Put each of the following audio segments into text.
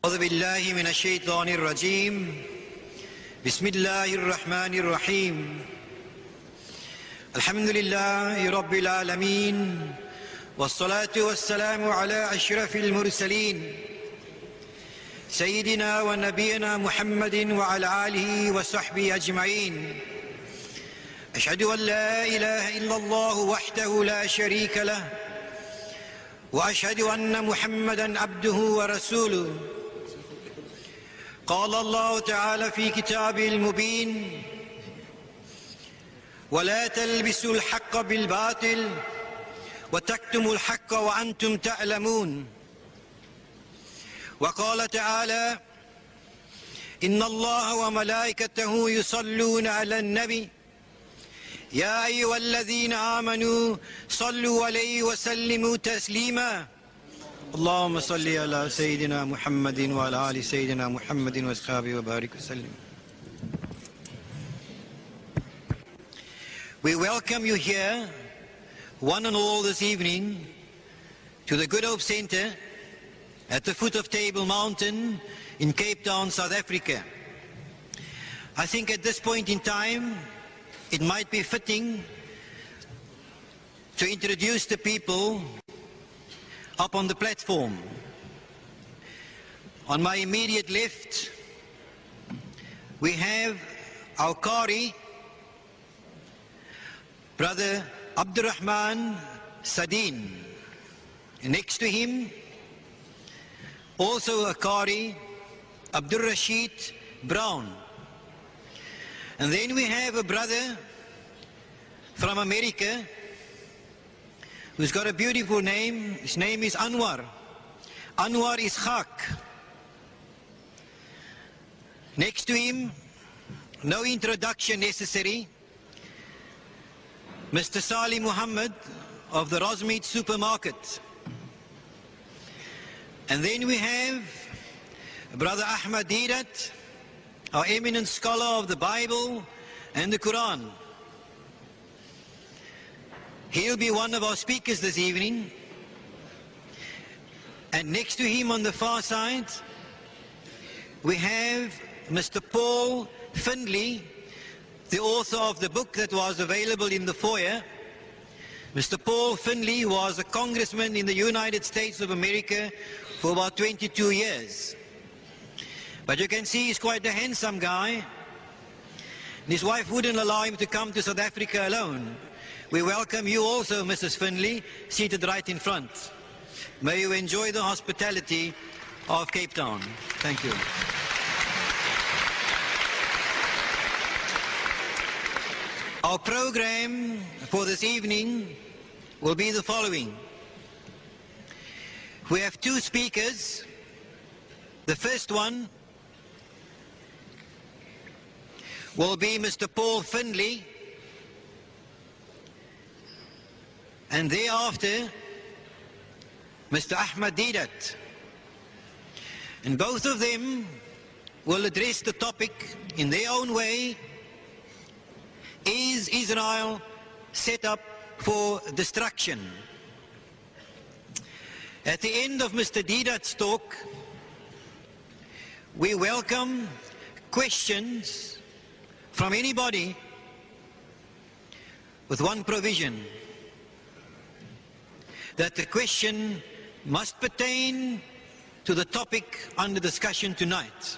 أعوذ بالله من الشيطان الرجيم. بسم الله الرحمن الرحيم. الحمد لله رب العالمين، والصلاة والسلام على أشرف المرسلين سيدنا ونبينا محمد وعلى آله وصحبه أجمعين. أشهد أن لا إله إلا الله وحده لا شريك له، وأشهد أن محمدا عبده ورسوله. قال الله تعالى في كتابه المبين: ولا تلبسوا الحق بالباطل وتكتموا الحق وأنتم تعلمون. وقال تعالى: إن الله وملائكته يصلون على النبي يا أيها الذين آمنوا صلوا عليه وسلموا تسليما. اللهم صل على سيدنا محمد وعلى آل سيدنا محمد وأصحابه وبارك وسلم. We welcome you here, one and all, this evening to the Good Hope Centre at the foot of Table Mountain in Cape Town, South Africa. I think at this point in time it might be fitting to introduce the people up on the platform. On my immediate left, we have our Qari, Brother Abdurrahman Sadin. And next to him, also a Qari, Abdul Rashid Brown. And then we have a brother from America who's got a beautiful name. His name is Anwar. Anwar Ishaq. Next to him, no introduction necessary, Mr. Salih Muhammad of the Rosmead Supermarket. And then we have Brother Ahmad Didat, our eminent scholar of the Bible and the Quran. He'll be one of our speakers this evening. And next to him on the far side, we have Mr. Paul Findley, the author of the book that was available in the foyer. Mr. Paul Findley was a congressman in the United States of America for about 22 years. But you can see he's quite a handsome guy. His wife wouldn't allow him to come to South Africa alone. We welcome you also, Mrs. Findley, seated right in front. May you enjoy the hospitality of Cape Town. Thank you. Our program for this evening will be the following. We have two speakers. The first one will be Mr. Paul Findley, and thereafter Mr. Ahmad Didat. And both of them will address the topic in their own way: is Israel set up for destruction? At the end of Mr. Didat's talk, we welcome questions from anybody, with one provision: that the question must pertain to the topic under discussion tonight.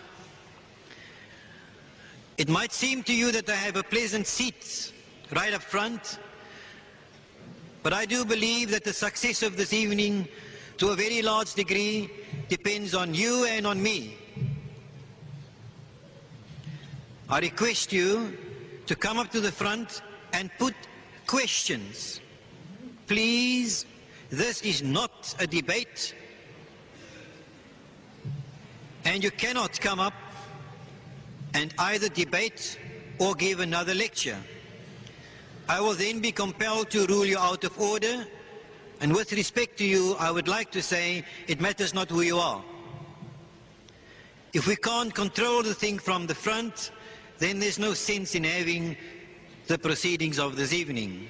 It might seem to you that I have a pleasant seat right up front, but I do believe that the success of this evening, to a very large degree, depends on you and on me. I request you to come up to the front and put questions. Please, this is not a debate, and you cannot come up and either debate or give another lecture. I will then be compelled to rule you out of order, and with respect to you, I would like to say it matters not who you are. If we can't control the thing from the front, then there's no sense in having the proceedings of this evening.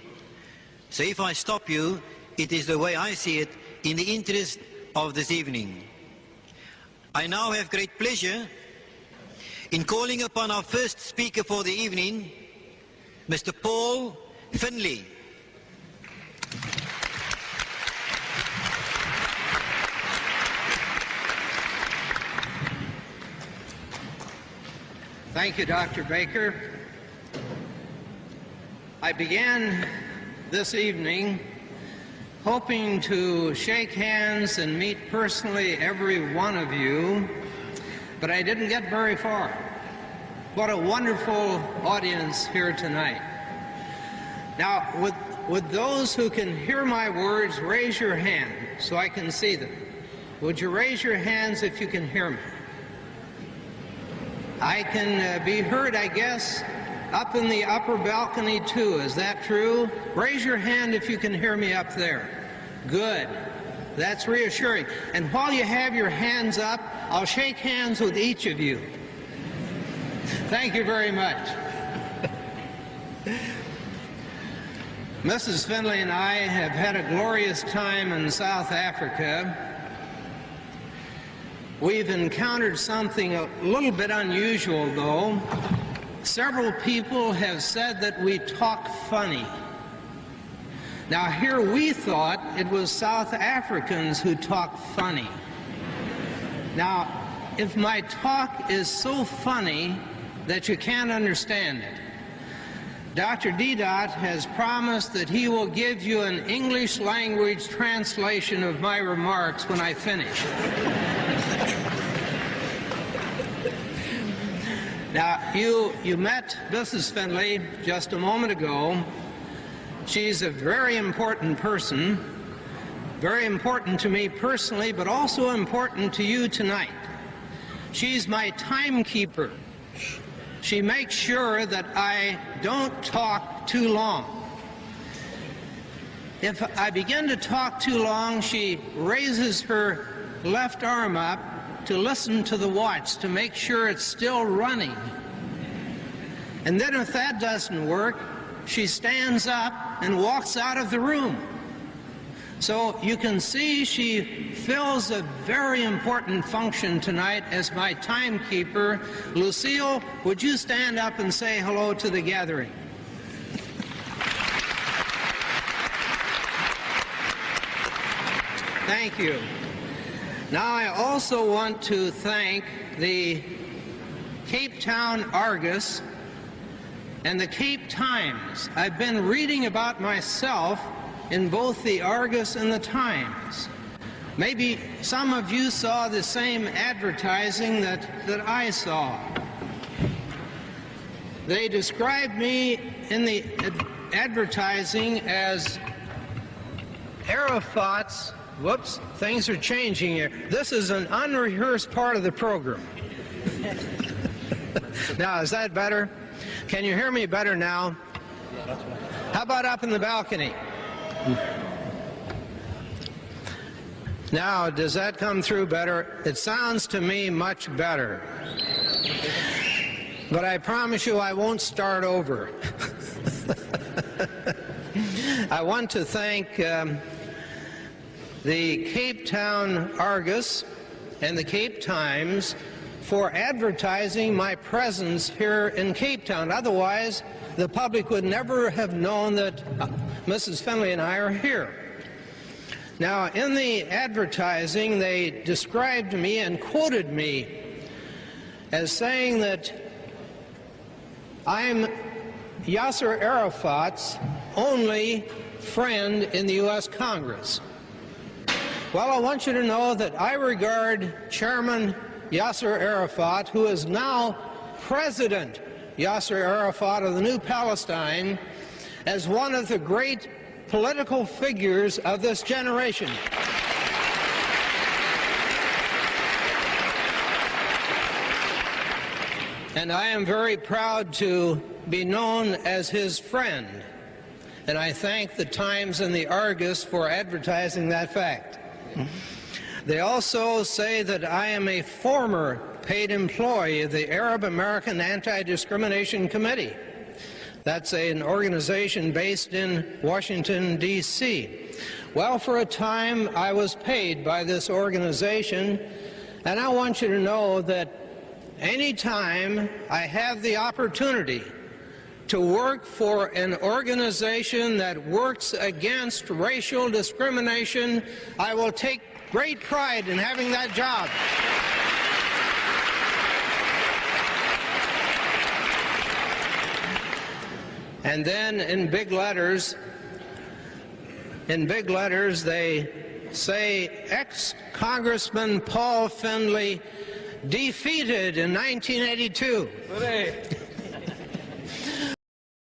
So if I stop you, it is the way I see it, in the interest of this evening. I now have great pleasure in calling upon our first speaker for the evening, Mr. Paul Findley. Thank you, Dr. Baker. I began this evening hoping to shake hands and meet personally every one of you, but I didn't get very far. What a wonderful audience here tonight. Now, would those who can hear my words raise your hand so I can see them? Would you raise your hands if you can hear me? I can be heard, I guess, up in the upper balcony too. Is that true? Raise your hand if you can hear me up there. Good. That's reassuring. And while you have your hands up, I'll shake hands with each of you. Thank you very much. Mrs. Findley and I have had a glorious time in South Africa. We've encountered something a little bit unusual, though. Several people have said that we talk funny. Now, here we thought it was South Africans who talk funny. Now, if my talk is so funny that you can't understand it, Dr. D-Dot has promised that he will give you an English language translation of my remarks when I finish. Now, you met Mrs. Findley just a moment ago. She's a very important person, very important to me personally, but also important to you tonight. She's my timekeeper. She makes sure that I don't talk too long. If I begin to talk too long, she raises her left arm up to listen to the watch to make sure it's still running. And then if that doesn't work, she stands up and walks out of the room. So you can see she fills a very important function tonight as my timekeeper. Lucille, would you stand up and say hello to the gathering? Thank you. Now I also want to thank the Cape Town Argus and the Cape Times. I've been reading about myself in both the Argus and the Times. Maybe some of you saw the same advertising that I saw. They described me in the advertising as Arafat's. Whoops, things are changing here. This is an unrehearsed part of the program. Now, is that better? Can you hear me better now? How about up in the balcony? Now, does that come through better? It sounds to me much better. But I promise you I won't start over. I want to thank the Cape Town Argus and the Cape Times for advertising my presence here in Cape Town. Otherwise, the public would never have known that Mrs. Findley and I are here. Now, in the advertising, they described me and quoted me as saying that I'm Yasser Arafat's only friend in the U.S. Congress. Well, I want you to know that I regard Chairman Yasser Arafat, who is now President Yasser Arafat of the New Palestine, as one of the great political figures of this generation. And I am very proud to be known as his friend. And I thank the Times and the Argus for advertising that fact. They also say that I am a former paid employee of the Arab American Anti-Discrimination Committee. That's an organization based in Washington, D.C. Well, for a time I was paid by this organization, And I want you to know that anytime I have the opportunity to work for an organization that works against racial discrimination, I will take great pride in having that job. And then in big letters, they say ex-Congressman Paul Findley defeated in 1982.